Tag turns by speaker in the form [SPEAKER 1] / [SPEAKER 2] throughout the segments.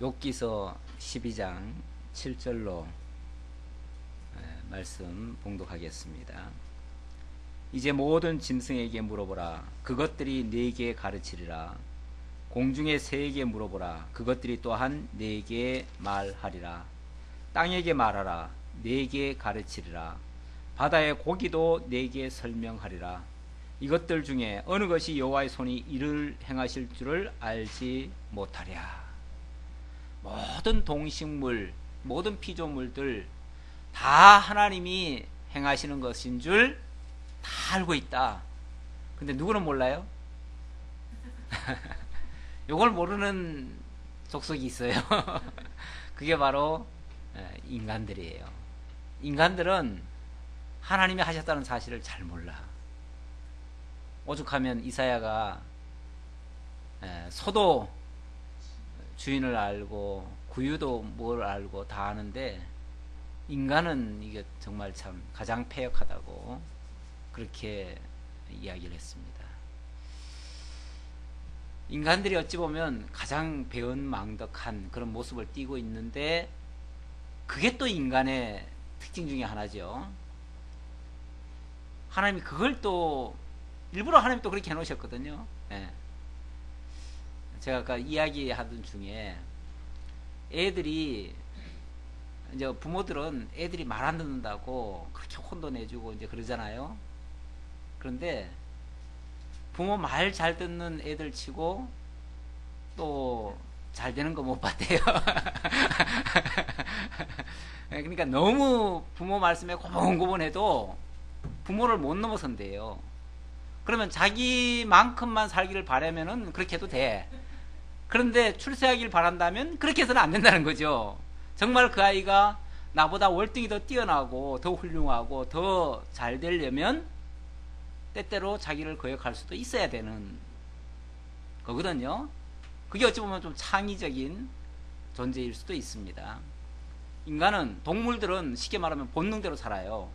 [SPEAKER 1] 욥기서 12장 7절로 말씀 봉독하겠습니다. 이제 모든 짐승에게 물어보라. 그것들이 네게 가르치리라. 공중의 새에게 물어보라. 그것들이 또한 네게 말하리라. 땅에게 말하라. 네게 가르치리라. 바다의 고기도 네게 설명하리라. 이것들 중에 어느 것이 여호와의 손이 이를 행하실 줄을 알지 못하랴. 모든 동식물, 모든 피조물들 다 하나님이 행하시는 것인 줄 다 알고 있다. 근데 누구는 몰라요? 이걸 모르는 족속이 있어요. 그게 바로 인간들이에요. 인간들은 하나님이 하셨다는 사실을 잘 몰라. 오죽하면 이사야가 소도 주인을 알고 구유도 뭘 알고 다 아는데 인간은 이게 정말 참 가장 패역하다고 그렇게 이야기를 했습니다. 인간들이 어찌 보면 가장 배은망덕한 그런 모습을 띠고 있는데 그게 또 인간의 특징 중에 하나죠. 하나님이 그걸 또 일부러 하나님이 또 그렇게 해놓으셨거든요. 네. 제가 아까 이야기하던 중에 애들이 이제 부모들은 애들이 말 안 듣는다고 그렇게 혼도 내주고 이제 그러잖아요. 그런데 부모 말 잘 듣는 애들 치고 또 잘 되는 거 못 봤대요. 그러니까 너무 부모 말씀에 고분고분해도 부모를 못 넘어선대요. 그러면 자기만큼만 살기를 바라면은 그렇게 해도 돼. 그런데 출세하길 바란다면 그렇게 해서는 안 된다는 거죠. 정말 그 아이가 나보다 월등히 더 뛰어나고 더 훌륭하고 더 잘 되려면 때때로 자기를 거역할 수도 있어야 되는 거거든요. 그게 어찌 보면 좀 창의적인 존재일 수도 있습니다. 인간은, 동물들은 쉽게 말하면 본능대로 살아요.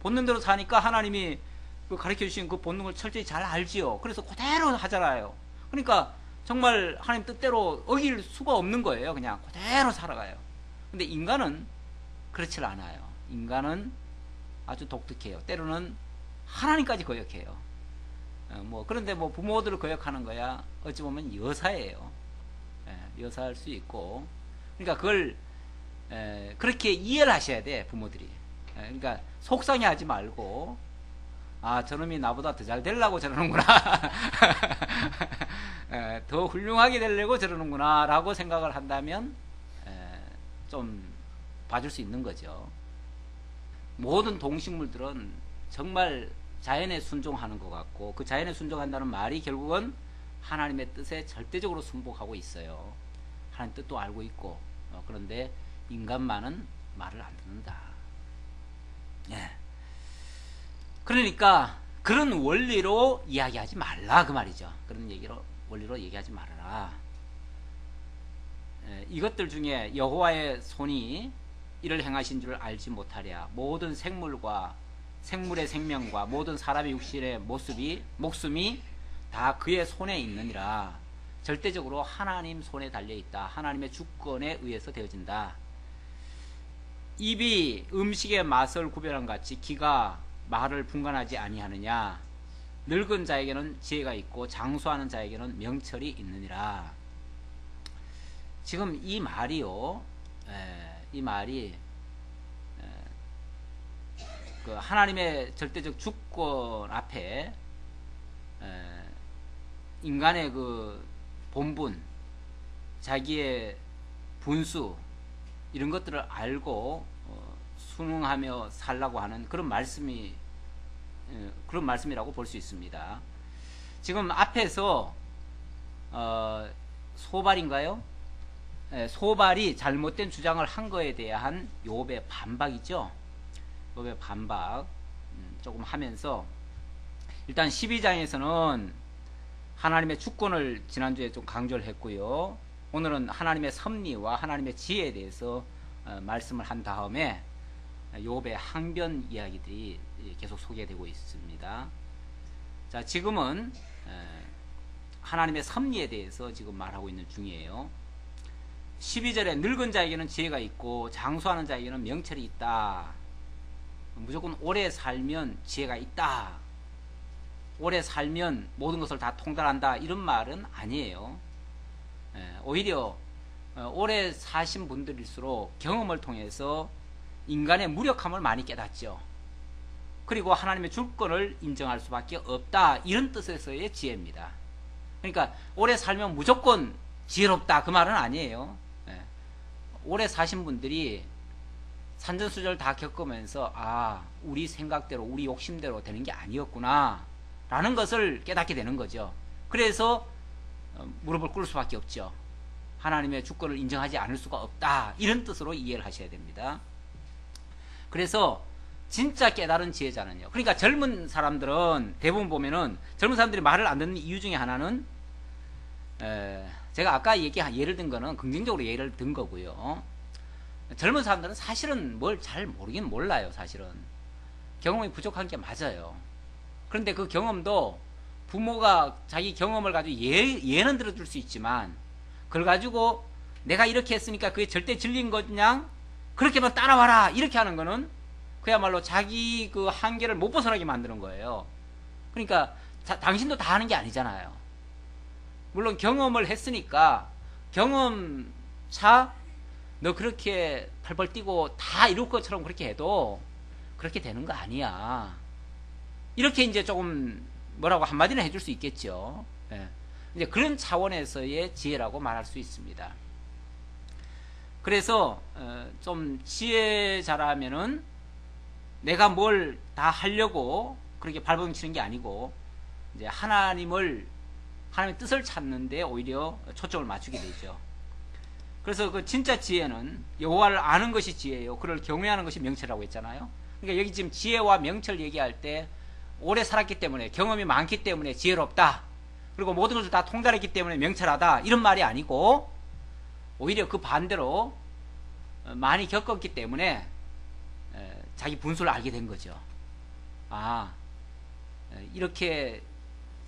[SPEAKER 1] 본능대로 사니까 하나님이 그 가르쳐 주신 그 본능을 철저히 잘 알지요. 그래서 그대로 하잖아요. 그러니까 정말 하나님 뜻대로 어길 수가 없는 거예요. 그냥 그대로 살아가요. 근데 인간은 그렇지 않아요. 인간은 아주 독특해요. 때로는 하나님까지 거역해요. 그런데 부모들을 거역하는 거야 어찌 보면 여사예요. 여사할 수 있고, 그러니까 그걸 그렇게 이해를 하셔야 돼, 부모들이. 그러니까 속상해하지 말고, 아, 저놈이 나보다 더 잘 되려고 저러는구나. 더 훌륭하게 되려고 저러는구나 라고 생각을 한다면 좀 봐줄 수 있는 거죠. 모든 동식물들은 정말 자연에 순종하는 것 같고, 그 자연에 순종한다는 말이 결국은 하나님의 뜻에 절대적으로 순복하고 있어요. 하나님 뜻도 알고 있고, 그런데 인간만은 말을 안 듣는다. 예. 그러니까 그런 원리로 이야기하지 말라 그 말이죠. 그런 원리로 얘기하지 말아라. 이것들 중에 여호와의 손이 이를 행하신 줄 알지 못하랴. 모든 생물의 생명과 모든 사람의 육신의 목숨이 다 그의 손에 있느니라. 절대적으로 하나님 손에 달려있다. 하나님의 주권에 의해서 되어진다. 입이 음식의 맛을 구별한 같이 귀가 말을 분간하지 아니하느냐. 늙은 자에게는 지혜가 있고 장수하는 자에게는 명철이 있느니라. 지금 이 말이요, 이 말이 그 하나님의 절대적 주권 앞에 인간의 그 본분, 자기의 분수, 이런 것들을 알고 순응하며 살라고 하는 그런 말씀이라고 볼 수 있습니다. 지금 앞에서 소발인가요? 소발이 잘못된 주장을 한 거에 대한 욥의 반박이죠. 욥의 반박 조금 하면서, 일단 12장에서는 하나님의 주권을 지난주에 좀 강조를 했고요. 오늘은 하나님의 섭리와 하나님의 지혜에 대해서 말씀을 한 다음에 욥의 항변 이야기들이 계속 소개되고 있습니다. 자, 지금은 하나님의 섭리에 대해서 지금 말하고 있는 중이에요. 12절에 늙은 자에게는 지혜가 있고 장수하는 자에게는 명철이 있다. 무조건 오래 살면 지혜가 있다. 오래 살면 모든 것을 다 통달한다. 이런 말은 아니에요. 오히려 오래 사신 분들일수록 경험을 통해서 인간의 무력함을 많이 깨닫죠. 그리고 하나님의 주권을 인정할 수밖에 없다. 이런 뜻에서의 지혜입니다. 그러니까 오래 살면 무조건 지혜롭다. 그 말은 아니에요. 오래 사신 분들이 산전수절 다 겪으면서 우리 생각대로 우리 욕심대로 되는 게 아니었구나 라는 것을 깨닫게 되는 거죠. 그래서 무릎을 꿇을 수밖에 없죠. 하나님의 주권을 인정하지 않을 수가 없다. 이런 뜻으로 이해를 하셔야 됩니다. 그래서 진짜 깨달은 지혜자는요. 그러니까 젊은 사람들은 대부분 보면은 젊은 사람들이 말을 안 듣는 이유 중에 하나는 제가 아까 예를 든 거는 긍정적으로 예를 든 거고요. 젊은 사람들은 사실은 뭘 잘 모르긴 몰라요. 사실은 경험이 부족한 게 맞아요. 그런데 그 경험도 부모가 자기 경험을 가지고 예는 들어줄 수 있지만 그걸 가지고 내가 이렇게 했으니까 그게 절대 진리인 거냐 그렇게만 따라와라 이렇게 하는 거는 그야말로 자기 그 한계를 못 벗어나게 만드는 거예요. 그러니까 당신도 다 하는 게 아니잖아요. 물론 경험을 했으니까 경험차 너 그렇게 펄펄 뛰고 다 이룰 것처럼 그렇게 해도 그렇게 되는 거 아니야. 이렇게 이제 조금 뭐라고 한마디는 해줄 수 있겠죠. 이제 그런 차원에서의 지혜라고 말할 수 있습니다. 그래서 좀 지혜자라면은 내가 뭘 다 하려고 그렇게 발버둥 치는 게 아니고 이제 하나님의 뜻을 찾는데 오히려 초점을 맞추게 되죠. 그래서 그 진짜 지혜는 여호와를 아는 것이 지혜예요. 그를 경외하는 것이 명철이라고 했잖아요. 그러니까 여기 지금 지혜와 명철 얘기할 때 오래 살았기 때문에 경험이 많기 때문에 지혜롭다. 그리고 모든 것을 다 통달했기 때문에 명철하다. 이런 말이 아니고 오히려 그 반대로 많이 겪었기 때문에 자기 분수를 알게 된 거죠. 이렇게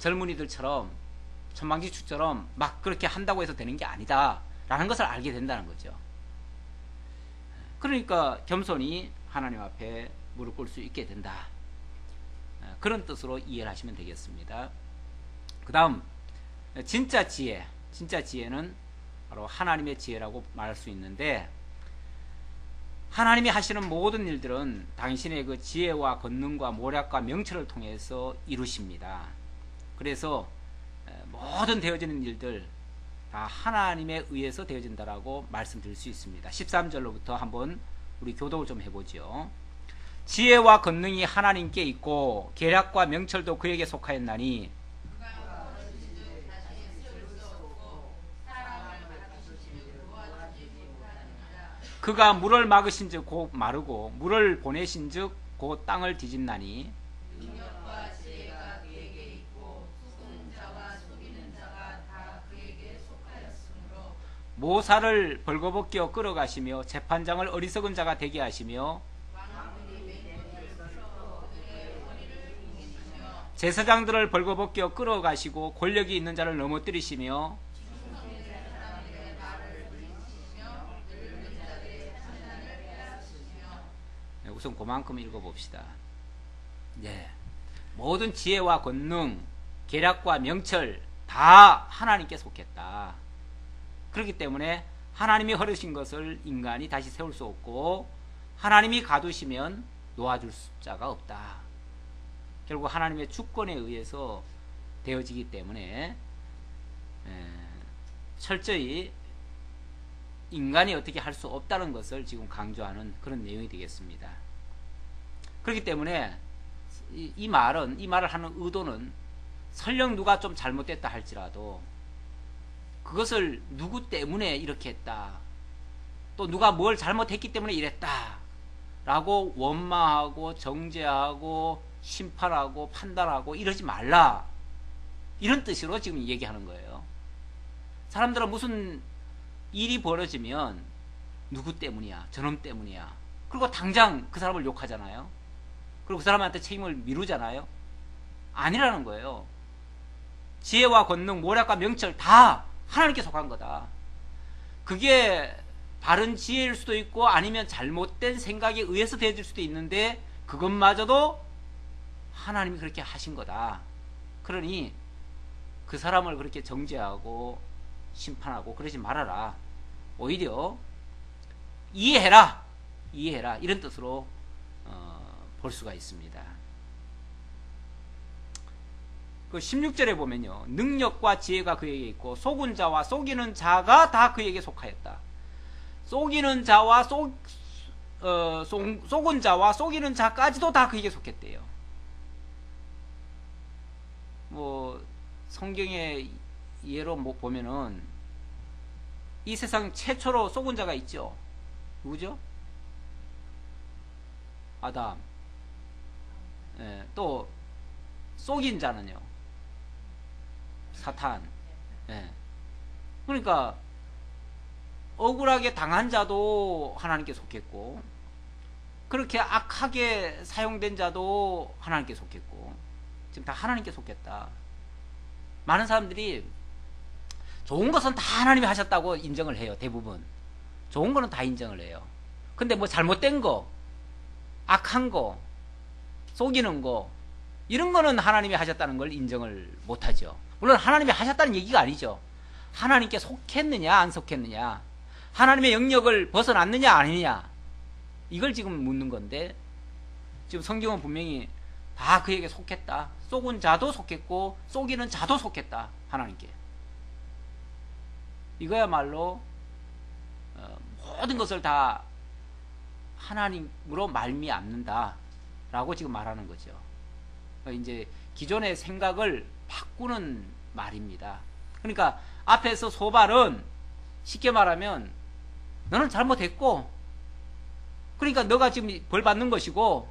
[SPEAKER 1] 젊은이들처럼 천방지축처럼 막 그렇게 한다고 해서 되는 게 아니다 라는 것을 알게 된다는 거죠. 그러니까 겸손히 하나님 앞에 무릎 꿇을 수 있게 된다. 그런 뜻으로 이해를 하시면 되겠습니다. 그 다음 진짜 지혜는 바로 하나님의 지혜라고 말할 수 있는데 하나님이 하시는 모든 일들은 당신의 그 지혜와 권능과 모략과 명철을 통해서 이루십니다. 그래서 모든 되어지는 일들 다 하나님에 의해서 되어진다라고 말씀드릴 수 있습니다. 13절로부터 한번 우리 교독을 좀 해보죠. 지혜와 권능이 하나님께 있고 계략과 명철도 그에게 속하였나니 그가 물을 막으신즉 곧 마르고 물을 보내신즉 곧 땅을 뒤집나니
[SPEAKER 2] 능력과 지혜가 그에게 있고 속이는 자와 속이는 자가 다 그에게 속하였으므로
[SPEAKER 1] 모사를 벌거벗겨 끌어가시며 재판장을 어리석은 자가 되게 하시며 제사장들을 벌거벗겨 끌어가시고 권력이 있는 자를 넘어뜨리시며 우선 그만큼 읽어봅시다. 모든 지혜와 권능, 계략과 명철 다 하나님께 속했다. 그렇기 때문에 하나님이 허르신 것을 인간이 다시 세울 수 없고 하나님이 가두시면 놓아줄 자가 없다. 결국 하나님의 주권에 의해서 되어지기 때문에 철저히 인간이 어떻게 할 수 없다는 것을 지금 강조하는 그런 내용이 되겠습니다. 그렇기 때문에 이 말을 하는 의도는 설령 누가 좀 잘못됐다 할지라도 그것을 누구 때문에 이렇게 했다, 또 누가 뭘 잘못했기 때문에 이랬다 라고 원망하고 정죄하고 심판하고 판단하고 이러지 말라, 이런 뜻으로 지금 얘기하는 거예요. 사람들은 무슨 일이 벌어지면 누구 때문이야, 저놈 때문이야, 그리고 당장 그 사람을 욕하잖아요. 그리고 그 사람한테 책임을 미루잖아요. 아니라는 거예요. 지혜와 권능, 모략과 명철 다 하나님께 속한 거다. 그게 바른 지혜일 수도 있고 아니면 잘못된 생각에 의해서 되어질 수도 있는데 그것마저도 하나님이 그렇게 하신 거다. 그러니 그 사람을 그렇게 정죄하고 심판하고 그러지 말아라. 오히려 이해해라 이런 뜻으로 볼 수가 있습니다. 그 16절에 보면요, 능력과 지혜가 그에게 있고 속은 자와 속이는 자가 다 그에게 속하였다. 속이는 자와 속은 자와 속이는 자까지도 다 그에게 속했대요. 뭐 성경의 예로 보면은 이 세상 최초로 속은 자가 있죠. 누구죠? 아담. 예, 또 속인 자는요, 사탄. 예. 그러니까 억울하게 당한 자도 하나님께 속했고, 그렇게 악하게 사용된 자도 하나님께 속했고, 지금 다 하나님께 속했다. 많은 사람들이 좋은 것은 다 하나님이 하셨다고 인정을 해요. 대부분 좋은 거는 다 인정을 해요. 근데 뭐 잘못된 거, 악한 거, 속이는 거, 이런 거는 하나님이 하셨다는 걸 인정을 못하죠. 물론 하나님이 하셨다는 얘기가 아니죠. 하나님께 속했느냐 안 속했느냐, 하나님의 영역을 벗어났느냐 아니냐, 이걸 지금 묻는 건데, 지금 성경은 분명히 다 그에게 속했다. 속은 자도 속했고 속이는 자도 속했다. 하나님께. 이거야말로 모든 것을 다 하나님으로 말미암는다 라고 지금 말하는 거죠. 이제 기존의 생각을 바꾸는 말입니다. 그러니까 앞에서 소발은 쉽게 말하면 너는 잘못했고, 그러니까 너가 지금 벌 받는 것이고,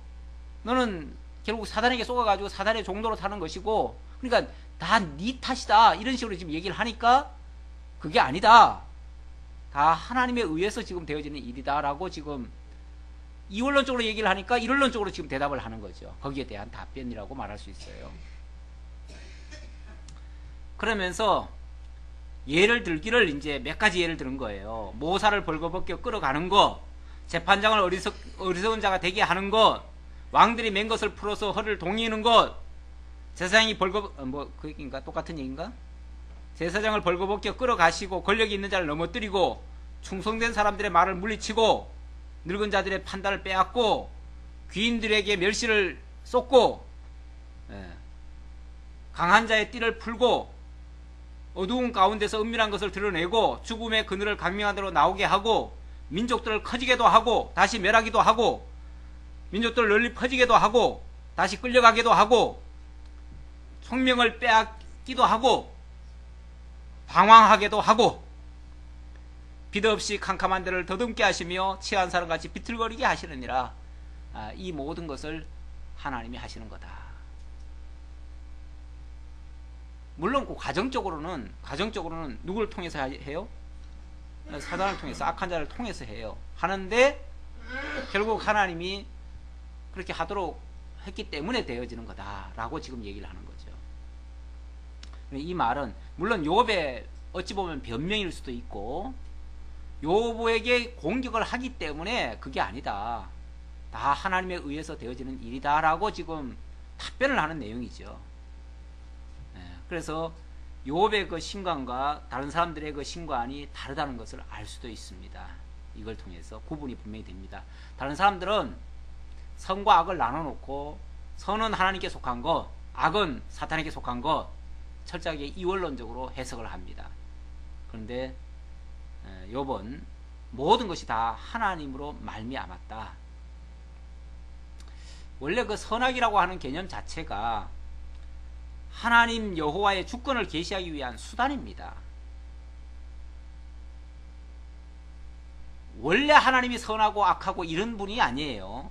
[SPEAKER 1] 너는 결국 사단에게 속아가지고 사단의 종로로 사는 것이고, 그러니까 다 네 탓이다, 이런 식으로 지금 얘기를 하니까 그게 아니다, 다 하나님에 의해서 지금 되어지는 일이다 라고 지금 이원론적으로 얘기를 하니까 이론론적으로 지금 대답을 하는 거죠. 거기에 대한 답변이라고 말할 수 있어요. 그러면서 예를 들기를 이제 몇 가지 예를 들은 거예요. 모사를 벌거벗겨 끌어가는 것, 재판장을 어리석은 자가 되게 하는 것, 왕들이 맨 것을 풀어서 허를 동이는 것, 제사장이 그 얘기인가? 똑같은 얘기인가? 제사장을 벌거벗겨 끌어가시고 권력이 있는 자를 넘어뜨리고 충성된 사람들의 말을 물리치고 늙은 자들의 판단을 빼앗고 귀인들에게 멸시를 쏟고, 강한 자의 띠를 풀고 어두운 가운데서 은밀한 것을 드러내고 죽음의 그늘을 강명한 대로 나오게 하고 민족들을 커지게도 하고 다시 멸하기도 하고 민족들을 널리 퍼지게도 하고 다시 끌려가기도 하고 총명을 빼앗기도 하고 방황하게도 하고 빛 없이 캄캄한 데를 더듬게 하시며 취한 사람같이 비틀거리게 하시느니라. 이 모든 것을 하나님이 하시는 거다. 물론 그 과정적으로는 누구를 통해서 해요? 사단을 통해서, 악한 자를 통해서 해요. 하는데 결국 하나님이 그렇게 하도록 했기 때문에 되어지는 거다라고 지금 얘기를 하는 거죠. 이 말은 물론 욥의 어찌 보면 변명일 수도 있고 욥에게 공격을 하기 때문에 그게 아니다, 다 하나님에 의해서 되어지는 일이다라고 지금 답변을 하는 내용이죠. 그래서 욥의 그 신관과 다른 사람들의 그 신관이 다르다는 것을 알 수도 있습니다. 이걸 통해서 구분이 분명히 됩니다. 다른 사람들은 선과 악을 나눠놓고 선은 하나님께 속한 것, 악은 사탄에게 속한 것, 철저하게 이원론적으로 해석을 합니다. 그런데 욥은 모든 것이 다 하나님으로 말미암았다. 원래 그 선악이라고 하는 개념 자체가 하나님 여호와의 주권을 계시하기 위한 수단입니다. 원래 하나님이 선하고 악하고 이런 분이 아니에요.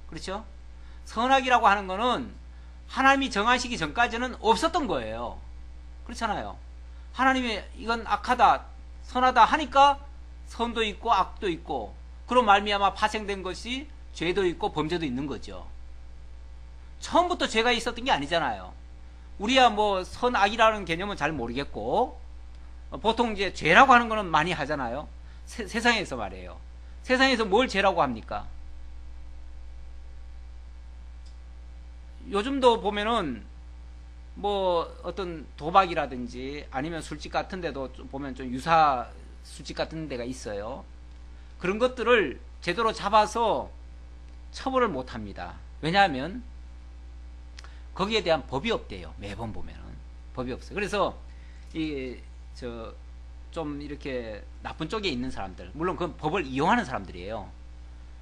[SPEAKER 1] 그렇죠? 선악이라고 하는 거는 하나님이 정하시기 전까지는 없었던 거예요. 그렇잖아요. 하나님이 이건 악하다, 선하다 하니까 선도 있고 악도 있고, 그로 말미암아 파생된 것이 죄도 있고 범죄도 있는 거죠. 처음부터 죄가 있었던 게 아니잖아요. 우리야 뭐 선악이라는 개념은 잘 모르겠고, 보통 이제 죄라고 하는 거는 많이 하잖아요. 세상에서 말이에요. 세상에서 뭘 죄라고 합니까? 요즘도 보면은 뭐 어떤 도박이라든지 아니면 술집 같은 데도 보면 좀 유사 술집 같은 데가 있어요. 그런 것들을 제대로 잡아서 처벌을 못 합니다. 왜냐하면 거기에 대한 법이 없대요. 매번 보면은 법이 없어요. 그래서 좀 이렇게 나쁜 쪽에 있는 사람들, 물론 그건 법을 이용하는 사람들이에요.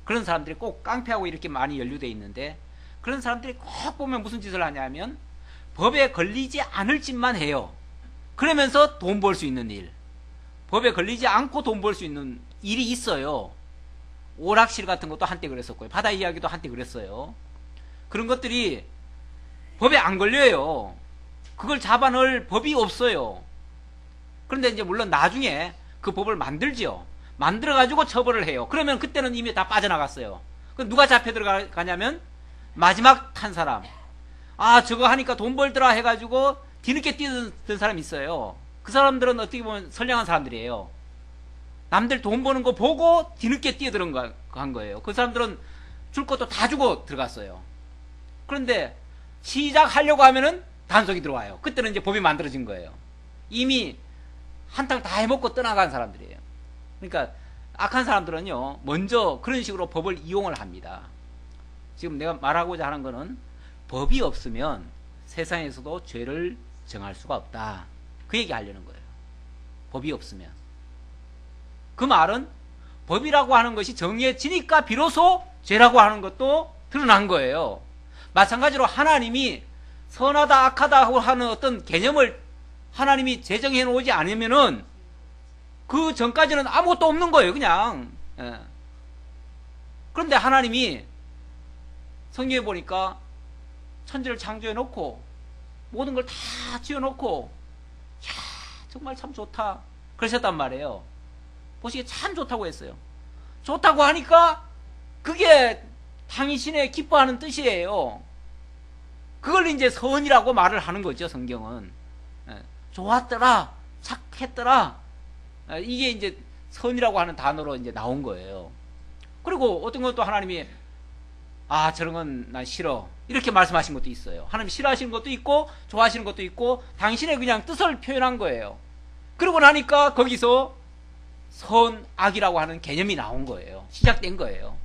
[SPEAKER 1] 그런 사람들이 꼭 깡패하고 이렇게 많이 연루돼 있는데, 그런 사람들이 꼭 보면 무슨 짓을 하냐면 법에 걸리지 않을 짓만 해요. 그러면서 돈 벌 수 있는 일, 법에 걸리지 않고 돈 벌 수 있는 일이 있어요. 오락실 같은 것도 한때 그랬었고요. 바다 이야기도 한때 그랬어요. 그런 것들이 법에 안 걸려요. 그걸 잡아넣을 법이 없어요. 그런데 이제 물론 나중에 그 법을 만들죠. 만들어가지고 처벌을 해요. 그러면 그때는 이미 다 빠져나갔어요. 그 누가 잡혀 들어가냐면 마지막 탄 사람. 아, 저거 하니까 돈 벌더라 해가지고 뒤늦게 뛰어든 사람이 있어요. 그 사람들은 어떻게 보면 선량한 사람들이에요. 남들 돈 버는 거 보고 뒤늦게 뛰어들어간 거예요. 그 사람들은 줄 것도 다 주고 들어갔어요. 그런데 시작하려고 하면은 단속이 들어와요. 그때는 이제 법이 만들어진 거예요. 이미 한탕 다 해먹고 떠나간 사람들이에요. 그러니까 악한 사람들은요, 먼저 그런 식으로 법을 이용을 합니다. 지금 내가 말하고자 하는 거는 법이 없으면 세상에서도 죄를 정할 수가 없다. 그 얘기 하려는 거예요. 법이 없으면. 그 말은 법이라고 하는 것이 정해지니까 비로소 죄라고 하는 것도 드러난 거예요. 마찬가지로 하나님이 선하다 악하다 하는 어떤 개념을 하나님이 제정해 놓지 않으면은 그 전까지는 아무것도 없는 거예요. 그냥. 예. 그런데 하나님이 성경에 보니까 천지를 창조해 놓고 모든 걸 다 지어 놓고, 야, 정말 참 좋다 그러셨단 말이에요. 보시기에 참 좋다고 했어요. 좋다고 하니까 그게 당신의 기뻐하는 뜻이에요. 그걸 이제 선이라고 말을 하는 거죠. 성경은. 좋았더라, 착했더라, 이게 이제 선이라고 하는 단어로 이제 나온 거예요. 그리고 어떤 것도 하나님이 아, 저런 건 난 싫어, 이렇게 말씀하신 것도 있어요. 하나님 싫어하시는 것도 있고 좋아하시는 것도 있고 당신의 그냥 뜻을 표현한 거예요. 그러고 나니까 거기서 선, 악이라고 하는 개념이 나온 거예요. 시작된 거예요.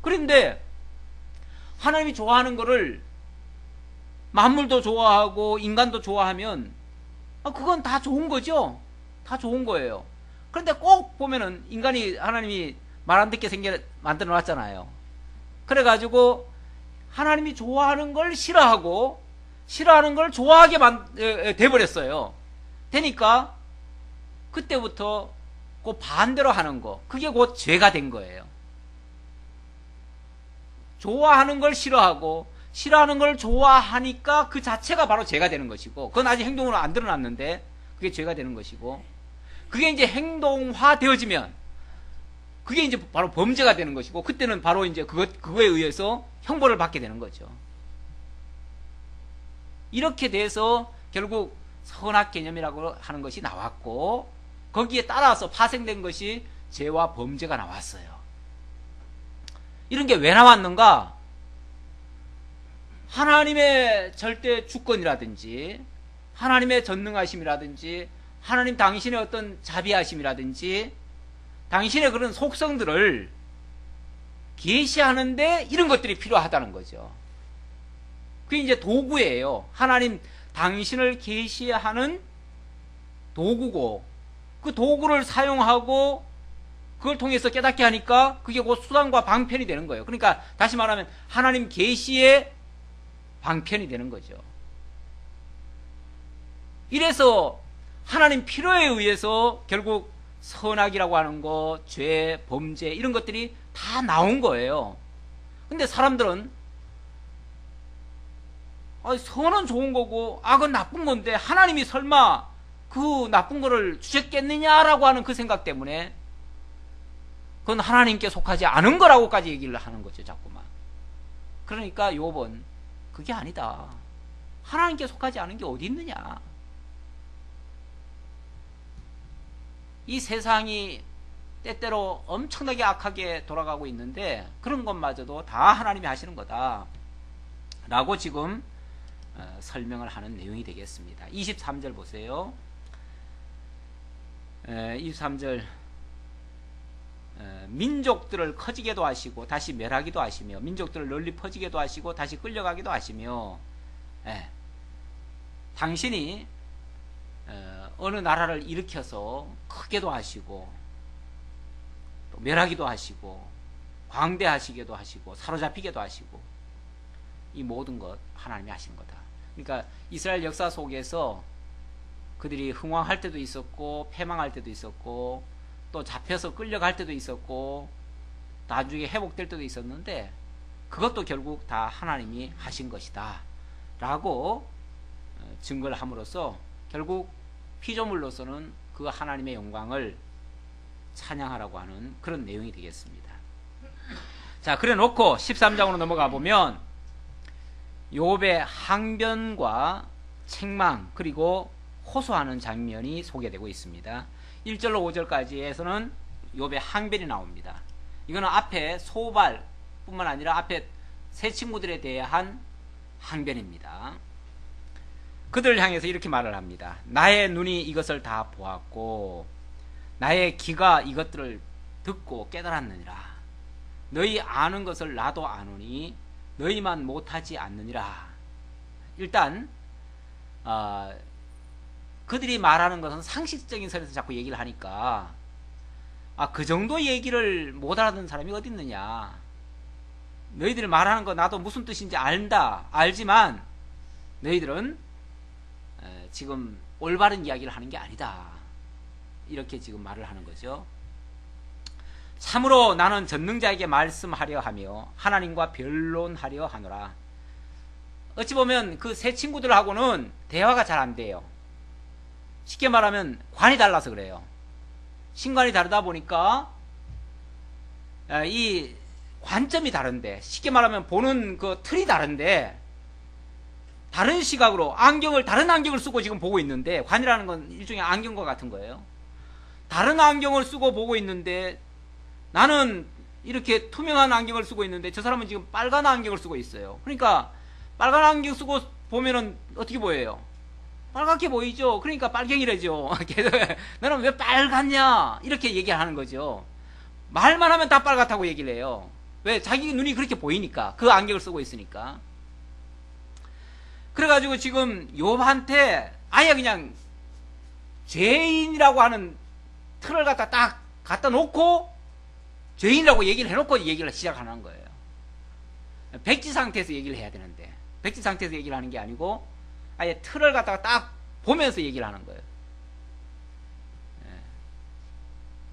[SPEAKER 1] 그런데 하나님이 좋아하는 거를 만물도 좋아하고 인간도 좋아하면 그건 다 좋은 거죠. 다 좋은 거예요. 그런데 꼭 보면은 인간이 하나님이 말 안 듣게 만들어 놨잖아요. 그래가지고 하나님이 좋아하는 걸 싫어하고 싫어하는 걸 좋아하게 돼버렸어요. 되니까 그때부터 그 반대로 하는 거, 그게 곧 죄가 된 거예요. 좋아하는 걸 싫어하고 싫어하는 걸 좋아하니까 그 자체가 바로 죄가 되는 것이고, 그건 아직 행동으로 안 드러났는데 그게 죄가 되는 것이고, 그게 이제 행동화 되어지면 그게 이제 바로 범죄가 되는 것이고, 그때는 바로 이제 그거에 의해서 형벌을 받게 되는 거죠. 이렇게 돼서 결국 선악 개념이라고 하는 것이 나왔고, 거기에 따라서 파생된 것이 죄와 범죄가 나왔어요. 이런 게 왜 나왔는가? 하나님의 절대 주권이라든지 하나님의 전능하심이라든지 하나님 당신의 어떤 자비하심이라든지 당신의 그런 속성들을 계시하는데 이런 것들이 필요하다는 거죠. 그게 이제 도구예요. 하나님 당신을 계시하는 도구고, 그 도구를 사용하고 그걸 통해서 깨닫게 하니까 그게 곧 수단과 방편이 되는 거예요. 그러니까 다시 말하면 하나님 계시의 방편이 되는 거죠. 이래서 하나님 필요에 의해서 결국 선악이라고 하는 거, 죄, 범죄 이런 것들이 다 나온 거예요. 근데 사람들은 선은 좋은 거고 악은 나쁜 건데 하나님이 설마 그 나쁜 거를 주셨겠느냐라고 하는 그 생각 때문에 그건 하나님께 속하지 않은 거라고까지 얘기를 하는 거죠, 자꾸만. 그러니까 욥은 그게 아니다. 하나님께 속하지 않은 게 어디 있느냐. 이 세상이 때때로 엄청나게 악하게 돌아가고 있는데 그런 것마저도 다 하나님이 하시는 거다 라고 지금 설명을 하는 내용이 되겠습니다. 23절 보세요. 23절 민족들을 커지게도 하시고 다시 멸하기도 하시며 민족들을 널리 퍼지게도 하시고 다시 끌려가기도 하시며 당신이 어느 나라를 일으켜서 크게도 하시고 또 멸하기도 하시고 광대하시게도 하시고 사로잡히게도 하시고 이 모든 것 하나님이 하신 거다. 그러니까 이스라엘 역사 속에서 그들이 흥왕할 때도 있었고 패망할 때도 있었고 또 잡혀서 끌려갈 때도 있었고 나중에 회복될 때도 있었는데 그것도 결국 다 하나님이 하신 것이다 라고 증거를 함으로써 결국 피조물로서는 그 하나님의 영광을 찬양하라고 하는 그런 내용이 되겠습니다. 자, 그래 놓고 13장으로 넘어가 보면 욥의 항변과 책망 그리고 호소하는 장면이 소개되고 있습니다. 1절로 5절까지에서는 욥의 항변이 나옵니다. 이거는 앞에 소발 뿐만 아니라 앞에 세 친구들에 대한 항변입니다. 그들을 향해서 이렇게 말을 합니다. 나의 눈이 이것을 다 보았고 나의 귀가 이것들을 듣고 깨달았느니라. 너희 아는 것을 나도 아노니 너희만 못하지 않느니라. 일단 그들이 말하는 것은 상식적인 선에서 자꾸 얘기를 하니까 그 정도 얘기를 못 알아듣는 사람이 어디 있느냐. 너희들이 말하는 거 나도 무슨 뜻인지 안다. 알지만 너희들은 지금 올바른 이야기를 하는 게 아니다. 이렇게 지금 말을 하는 거죠. 참으로 나는 전능자에게 말씀하려 하며 하나님과 변론하려 하노라. 어찌 보면 그 세 친구들하고는 대화가 잘 안 돼요. 쉽게 말하면 관이 달라서 그래요. 신관이 다르다 보니까 이 관점이 다른데, 쉽게 말하면 보는 그 틀이 다른데 다른 시각으로 다른 안경을 쓰고 지금 보고 있는데, 관이라는 건 일종의 안경과 같은 거예요. 다른 안경을 쓰고 보고 있는데 나는 이렇게 투명한 안경을 쓰고 있는데 저 사람은 지금 빨간 안경을 쓰고 있어요. 그러니까 빨간 안경 쓰고 보면은 어떻게 보여요? 빨갛게 보이죠. 그러니까 빨갱이래죠. 너는 왜 빨갛냐 이렇게 얘기하는 거죠. 말만 하면 다 빨갛다고 얘기를 해요. 왜? 자기 눈이 그렇게 보이니까, 그 안경을 쓰고 있으니까. 그래가지고 지금 욥한테 아예 그냥 죄인이라고 하는 틀을 딱 갖다 놓고 죄인이라고 얘기를 해놓고 얘기를 시작하는 거예요. 백지 상태에서 얘기를 해야 되는데 백지 상태에서 얘기를 하는 게 아니고 아예 틀을 갖다가 딱 보면서 얘기를 하는 거예요.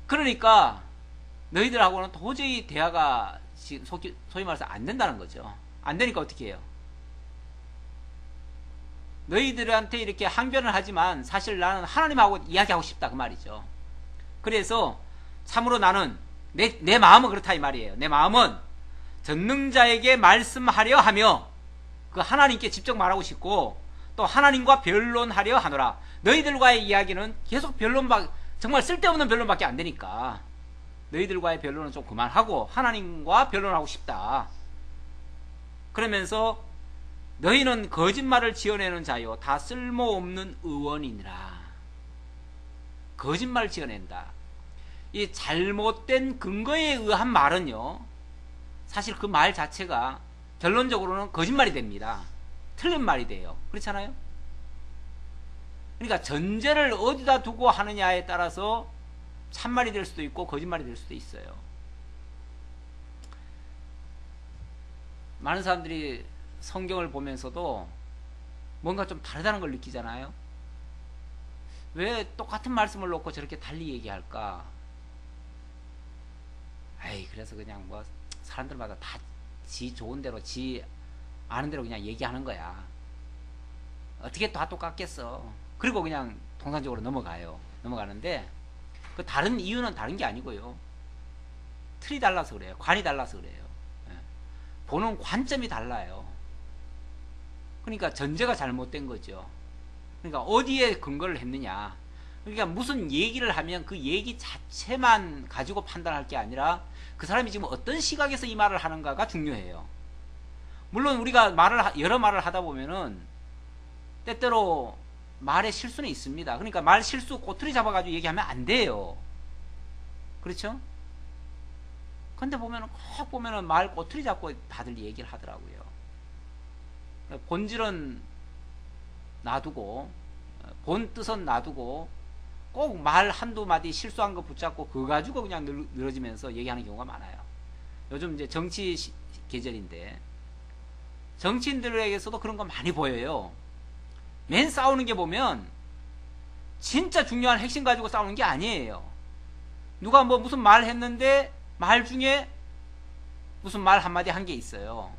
[SPEAKER 1] 그러니까 너희들하고는 도저히 대화가 소위 말해서 안 된다는 거죠. 안 되니까 어떻게 해요? 너희들한테 이렇게 항변을 하지만 사실 나는 하나님하고 이야기하고 싶다 그 말이죠. 그래서 참으로 나는 내 마음은 그렇다 이 말이에요. 내 마음은 전능자에게 말씀하려 하며 그 하나님께 직접 말하고 싶고 또 하나님과 변론하려 하노라. 너희들과의 이야기는 계속 정말 쓸데없는 변론밖에 안 되니까 너희들과의 변론은 좀 그만하고 하나님과 변론하고 싶다. 그러면서 너희는 거짓말을 지어내는 자요 다 쓸모없는 의원이니라. 거짓말을 지어낸다. 이 잘못된 근거에 의한 말은요, 사실 그 말 자체가 결론적으로는 거짓말이 됩니다. 틀린 말이 돼요. 그렇잖아요? 그러니까 전제를 어디다 두고 하느냐에 따라서 참말이 될 수도 있고 거짓말이 될 수도 있어요. 많은 사람들이 성경을 보면서도 뭔가 좀 다르다는 걸 느끼잖아요. 왜 똑같은 말씀을 놓고 저렇게 달리 얘기할까? 그래서 그냥 뭐 사람들마다 다 지 좋은 대로 지 아는 대로 그냥 얘기하는 거야. 어떻게 다 똑같겠어. 그리고 그냥 통상적으로 넘어가는데 그 다른 이유는 다른 게 아니고요. 틀이 달라서 그래요. 관이 달라서 그래요. 보는 관점이 달라요. 그러니까 전제가 잘못된 거죠. 그러니까 어디에 근거를 했느냐. 그러니까 무슨 얘기를 하면 그 얘기 자체만 가지고 판단할 게 아니라 그 사람이 지금 어떤 시각에서 이 말을 하는가가 중요해요. 물론 우리가 여러 말을 하다 보면은 때때로 말에 실수는 있습니다. 그러니까 말 실수 꼬투리 잡아가지고 얘기하면 안 돼요. 그렇죠? 근데 보면은 꼭 보면은 말 꼬투리 잡고 다들 얘기를 하더라고요. 본질은 놔두고, 본 뜻은 놔두고, 꼭 말 한두 마디 실수한 거 붙잡고 그거 가지고 그냥 늘어지면서 얘기하는 경우가 많아요. 요즘 이제 정치 계절인데, 정치인들에게서도 그런 거 많이 보여요. 맨 싸우는 게 보면, 진짜 중요한 핵심 가지고 싸우는 게 아니에요. 누가 뭐 무슨 말 했는데, 말 중에 무슨 말 한마디 한 게 있어요.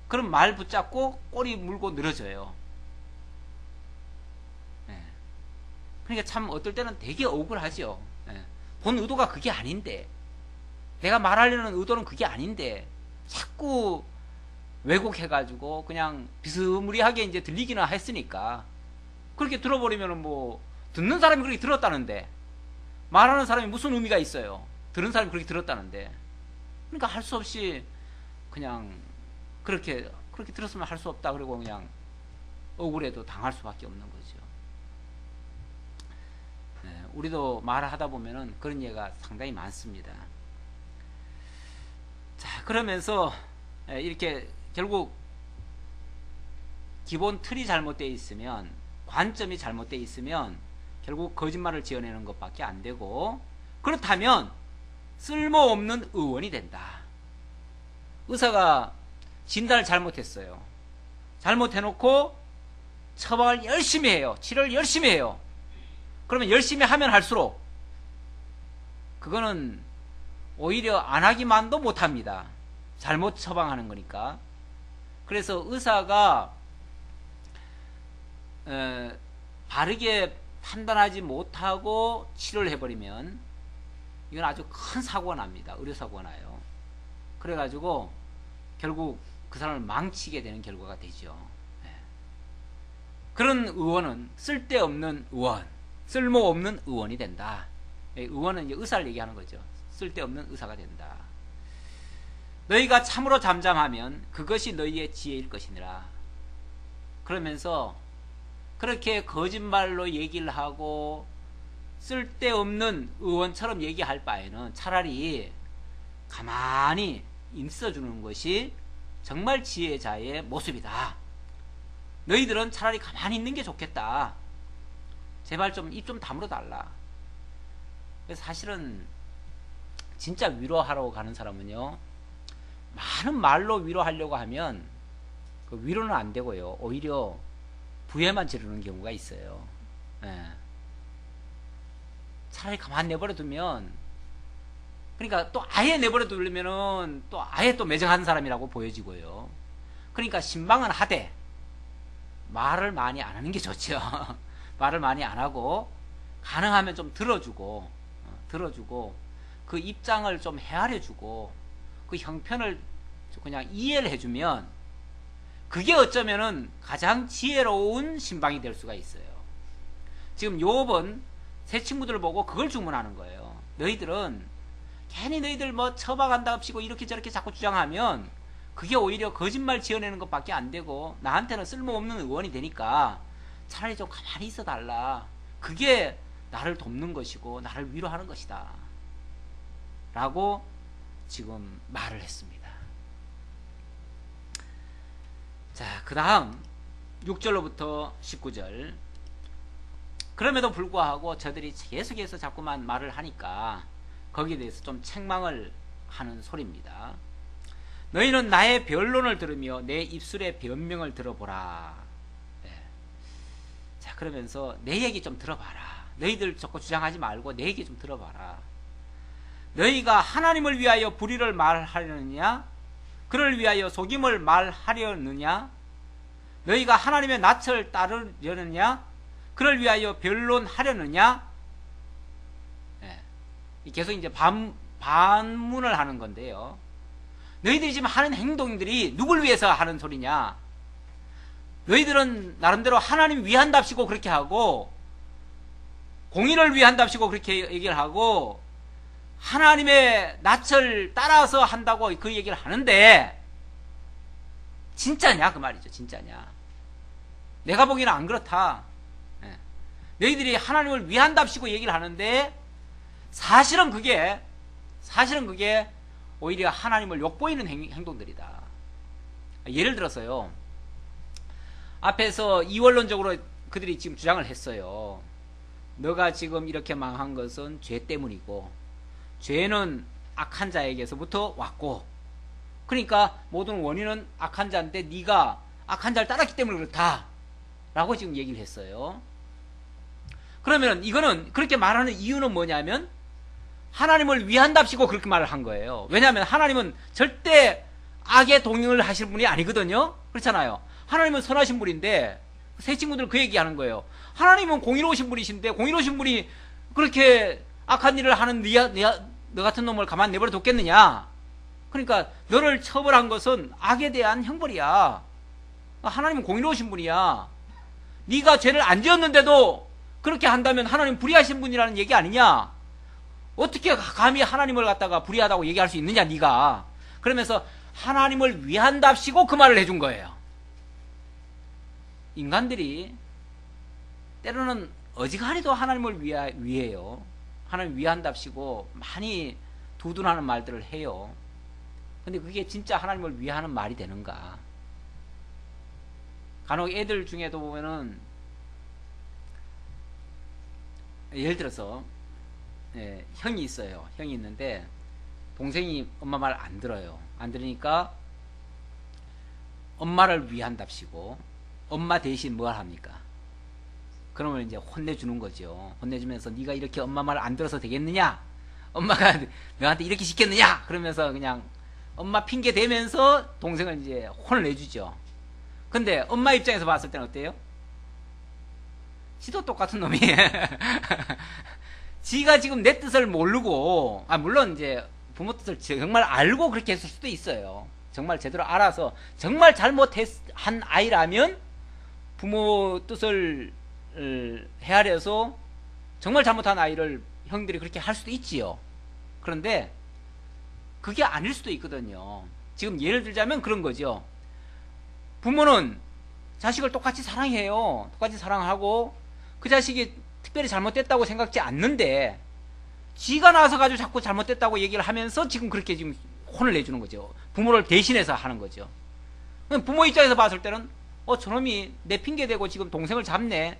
[SPEAKER 1] 그럼 말 붙잡고 꼬리 물고 늘어져요. 네. 그러니까 참 어떨 때는 되게 억울하죠. 네. 본 의도가 그게 아닌데, 내가 말하려는 의도는 그게 아닌데 자꾸 왜곡해가지고 그냥 비스무리하게 이제 들리기나 했으니까 그렇게 들어버리면은 뭐 듣는 사람이 그렇게 들었다는데 말하는 사람이 무슨 의미가 있어요? 들은 사람이 그렇게 들었다는데. 그러니까 할 수 없이 그냥 그렇게 들었으면 할 수 없다 그리고 그냥 억울해도 당할 수밖에 없는 거죠. 네, 우리도 말을 하다 보면은 그런 예가 상당히 많습니다. 자, 그러면서 이렇게 결국 기본 틀이 잘못되어 있으면, 관점이 잘못되어 있으면 결국 거짓말을 지어내는 것밖에 안 되고, 그렇다면 쓸모없는 의원이 된다. 의사가 진단을 잘못했어요. 잘못해놓고 처방을 열심히 해요. 치료를 열심히 해요. 그러면 열심히 하면 할수록 그거는 오히려 안 하기만도 못합니다. 잘못 처방하는 거니까. 그래서 의사가 바르게 판단하지 못하고 치료를 해버리면 이건 아주 큰 사고가 납니다. 의료사고가 나요. 그래가지고 결국 그 사람을 망치게 되는 결과가 되죠. 그런 의원은 쓸데없는 의원, 쓸모없는 의원이 된다. 의원은 이제 의사를 얘기하는 거죠. 쓸데없는 의사가 된다. 너희가 참으로 잠잠하면 그것이 너희의 지혜일 것이니라. 그러면서 그렇게 거짓말로 얘기를 하고 쓸데없는 의원처럼 얘기할 바에는 차라리 가만히 있어주는 것이 정말 지혜자의 모습이다. 너희들은 차라리 가만히 있는 게 좋겠다. 제발 좀 입 좀 다물어 달라. 그래서 사실은 진짜 위로하러 가는 사람은요, 많은 말로 위로하려고 하면 그 위로는 안 되고요, 오히려 부해만 지르는 경우가 있어요. 예. 차라리 가만히 내버려 두면, 그러니까 또 아예 내버려 두려면은 또 아예 또 매정한 사람이라고 보여지고요. 그러니까 신방은 하되 말을 많이 안 하는 게 좋죠. 말을 많이 안 하고 가능하면 좀 들어주고 그 입장을 좀 헤아려주고 그 형편을 그냥 이해를 해주면 그게 어쩌면은 가장 지혜로운 신방이 될 수가 있어요. 지금 욥은 새 친구들을 보고 그걸 주문하는 거예요. 너희들은 괜히 너희들 뭐 처박한답시고 이렇게 저렇게 자꾸 주장하면 그게 오히려 거짓말 지어내는 것밖에 안 되고 나한테는 쓸모없는 의원이 되니까 차라리 좀 가만히 있어 달라. 그게 나를 돕는 것이고 나를 위로하는 것이다. 라고 지금 말을 했습니다. 자, 그 다음 6절로부터 19절. 그럼에도 불구하고 저들이 계속해서 자꾸만 말을 하니까 거기에 대해서 좀 책망을 하는 소리입니다. 너희는 나의 변론을 들으며 내 입술의 변명을 들어보라. 네. 자, 그러면서 내 얘기 좀 들어봐라. 너희들 자꾸 주장하지 말고 내 얘기 좀 들어봐라. 너희가 하나님을 위하여 불의를 말하려느냐? 그를 위하여 속임을 말하려느냐? 너희가 하나님의 낯을 따르려느냐? 그를 위하여 변론하려느냐? 네. 계속 이제 반문을 하는 건데요. 너희들이 지금 하는 행동들이 누굴 위해서 하는 소리냐? 너희들은 나름대로 하나님 위한답시고 그렇게 하고 공의를 위한답시고 그렇게 얘기를 하고 하나님의 낯을 따라서 한다고 그 얘기를 하는데 진짜냐 그 말이죠. 진짜냐. 내가 보기에는 안 그렇다. 예. 너희들이 하나님을 위한답시고 얘기를 하는데 사실은 그게 오히려 하나님을 욕보이는 행동들이다. 예를 들어서요. 앞에서 이원론적으로 그들이 지금 주장을 했어요. 너가 지금 이렇게 망한 것은 죄 때문이고 죄는 악한 자에게서부터 왔고 그러니까 모든 원인은 악한 자인데 네가 악한 자를 따랐기 때문에 그렇다 라고 지금 얘기를 했어요. 그러면 이거는 그렇게 말하는 이유는 뭐냐면 하나님을 위한답시고 그렇게 말을 한 거예요. 왜냐하면 하나님은 절대 악에 동의를 하실 분이 아니거든요. 그렇잖아요. 하나님은 선하신 분인데 새 친구들 그 얘기하는 거예요. 하나님은 공의로우신 분이신데 공의로우신 분이 그렇게 악한 일을 하는 너 같은 놈을 가만 내버려 뒀겠느냐. 그러니까 너를 처벌한 것은 악에 대한 형벌이야. 하나님은 공의로우신 분이야. 네가 죄를 안 지었는데도 그렇게 한다면 하나님 불의하신 분이라는 얘기 아니냐. 어떻게 감히 하나님을 갖다가 불의하다고 얘기할 수 있느냐 네가. 그러면서 하나님을 위한답시고 그 말을 해준 거예요. 인간들이 때로는 어지간히도 하나님을 위해요. 하나님 위한답시고 많이 두둔하는 말들을 해요. 근데 그게 진짜 하나님을 위하는 말이 되는가? 간혹 애들 중에도 보면은 예를 들어서 형이 있어요. 형이 있는데 동생이 엄마 말 안 들어요. 안 들으니까 엄마를 위한답시고 엄마 대신 뭘 합니까? 그러면 이제 혼내주는 거죠. 혼내주면서 네가 이렇게 엄마 말 안 들어서 되겠느냐? 엄마가 너한테 이렇게 시켰느냐? 그러면서 그냥 엄마 핑계 대면서 동생을 이제 혼을 내주죠. 근데 엄마 입장에서 봤을 때는 어때요? 지도 똑같은 놈이 지가 지금 내 뜻을 모르고 물론 이제 부모 뜻을 정말 알고 그렇게 했을 수도 있어요. 정말 제대로 알아서 정말 잘못한 아이라면 부모 뜻을 헤아려서 정말 잘못한 아이를 형들이 그렇게 할 수도 있지요. 그런데 그게 아닐 수도 있거든요. 지금 예를 들자면 그런 거죠. 부모는 자식을 똑같이 사랑해요. 똑같이 사랑하고 그 자식이 특별히 잘못됐다고 생각지 않는데 지가 나서 가지고 자꾸 잘못됐다고 얘기를 하면서 지금 그렇게 지금 혼을 내주는 거죠. 부모를 대신해서 하는 거죠. 부모 입장에서 봤을 때는 저놈이 내 핑계대고 지금 동생을 잡네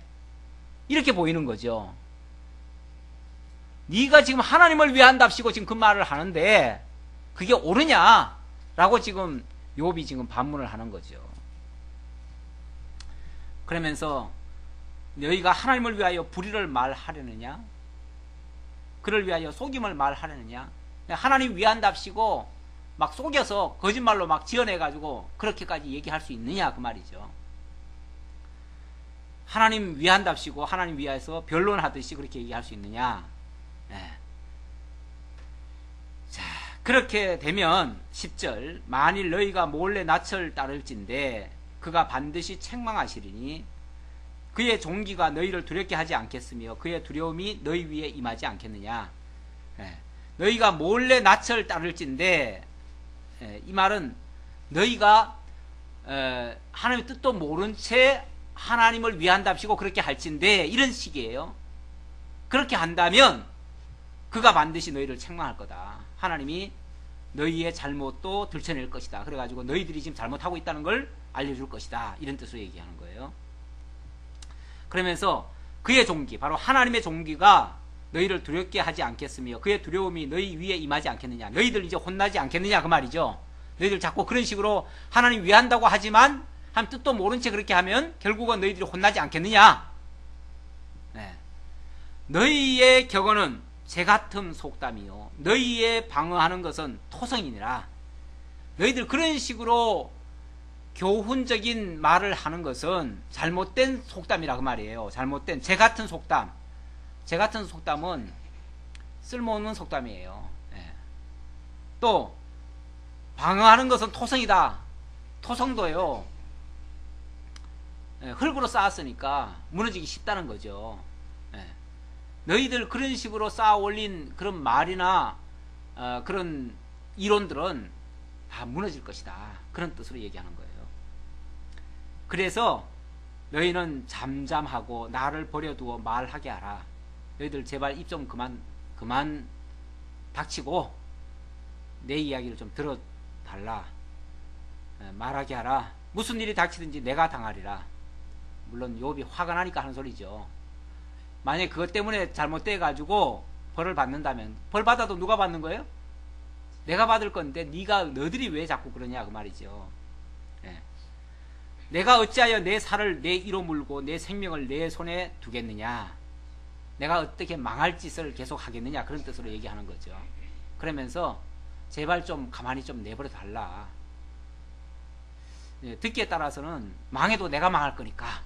[SPEAKER 1] 이렇게 보이는 거죠. 네가 지금 하나님을 위한답시고 지금 그 말을 하는데 그게 옳으냐라고 지금 욥이 지금 반문을 하는 거죠. 그러면서 너희가 하나님을 위하여 불의를 말하려느냐? 그를 위하여 속임을 말하려느냐? 하나님 위한답시고 막 속여서 거짓말로 막 지어내가지고 그렇게까지 얘기할 수 있느냐 그 말이죠. 하나님 위한답시고 하나님 위하여서 변론하듯이 그렇게 얘기할 수 있느냐? 네. 자, 그렇게 되면 10절 만일 너희가 몰래 낯을 따를진대 그가 반드시 책망하시리니 그의 종기가 너희를 두렵게 하지 않겠으며 그의 두려움이 너희 위에 임하지 않겠느냐. 너희가 몰래 낯을 따를진대 이 말은 너희가 하나님의 뜻도 모른 채 하나님을 위한답시고 그렇게 할진대 이런 식이에요. 그렇게 한다면 그가 반드시 너희를 책망할 거다. 하나님이 너희의 잘못도 들춰낼 것이다. 그래가지고 너희들이 지금 잘못하고 있다는 걸 알려줄 것이다. 이런 뜻으로 얘기하는 거예요. 그러면서 그의 종기, 바로 하나님의 종기가 너희를 두렵게 하지 않겠으며 그의 두려움이 너희 위에 임하지 않겠느냐. 너희들 이제 혼나지 않겠느냐 그 말이죠. 너희들 자꾸 그런 식으로 하나님 위한다고 하지만 한 뜻도 모른 채 그렇게 하면 결국은 너희들이 혼나지 않겠느냐. 네. 너희의 격언은 재같은 속담이요 너희의 방어하는 것은 토성이니라. 너희들 그런 식으로 교훈적인 말을 하는 것은 잘못된 속담이라 그 말이에요. 잘못된 재같은 속담. 재같은 속담은 쓸모없는 속담이에요. 네. 또 방어하는 것은 토성이다. 토성도요 흙으로 쌓았으니까 무너지기 쉽다는 거죠. 너희들 그런 식으로 쌓아 올린 그런 말이나 그런 이론들은 다 무너질 것이다. 그런 뜻으로 얘기하는 거예요. 그래서 너희는 잠잠하고 나를 버려두어 말하게 하라. 너희들 제발 입 좀 그만 닥치고 내 이야기를 좀 들어달라. 말하게 하라. 무슨 일이 닥치든지 내가 당하리라. 물론 욥이 화가 나니까 하는 소리죠. 만약에 그것 때문에 잘못돼 가지고 벌을 받는다면 벌 받아도 누가 받는 거예요? 내가 받을 건데 너희들이 왜 자꾸 그러냐 그 말이죠. 예. 내가 어찌하여 내 살을 내 이로 물고 내 생명을 내 손에 두겠느냐. 내가 어떻게 망할 짓을 계속 하겠느냐 그런 뜻으로 얘기하는 거죠. 그러면서 제발 좀 가만히 좀 내버려 달라. 예, 듣기에 따라서는 망해도 내가 망할 거니까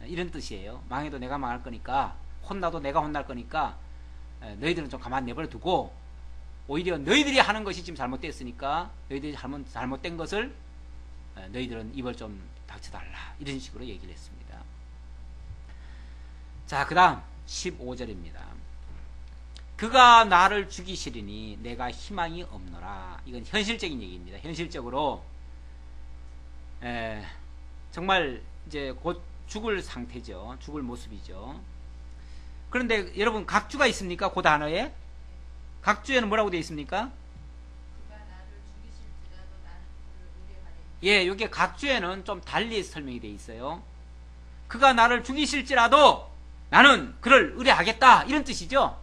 [SPEAKER 1] 이런 뜻이에요. 망해도 내가 망할 거니까 혼나도 내가 혼날 거니까 너희들은 좀 가만히 내버려 두고 오히려 너희들이 하는 것이 지금 잘못됐으니까 너희들이 잘못된 것을 너희들은 입을 좀 닥쳐달라. 이런 식으로 얘기를 했습니다. 자, 그 다음 15절입니다. 그가 나를 죽이시리니 내가 희망이 없노라. 이건 현실적인 얘기입니다. 현실적으로 정말 이제 곧 죽을 상태죠. 죽을 모습이죠. 그런데 여러분 각주가 있습니까? 그 단어에 각주에는 뭐라고 되어 있습니까?
[SPEAKER 2] 그가 나를 죽이실지라도 나는 그를 의뢰하리니.
[SPEAKER 1] 예, 여기 각주에는 좀 달리 설명이 되어 있어요. 그가 나를 죽이실지라도 나는 그를 의뢰하겠다 이런 뜻이죠.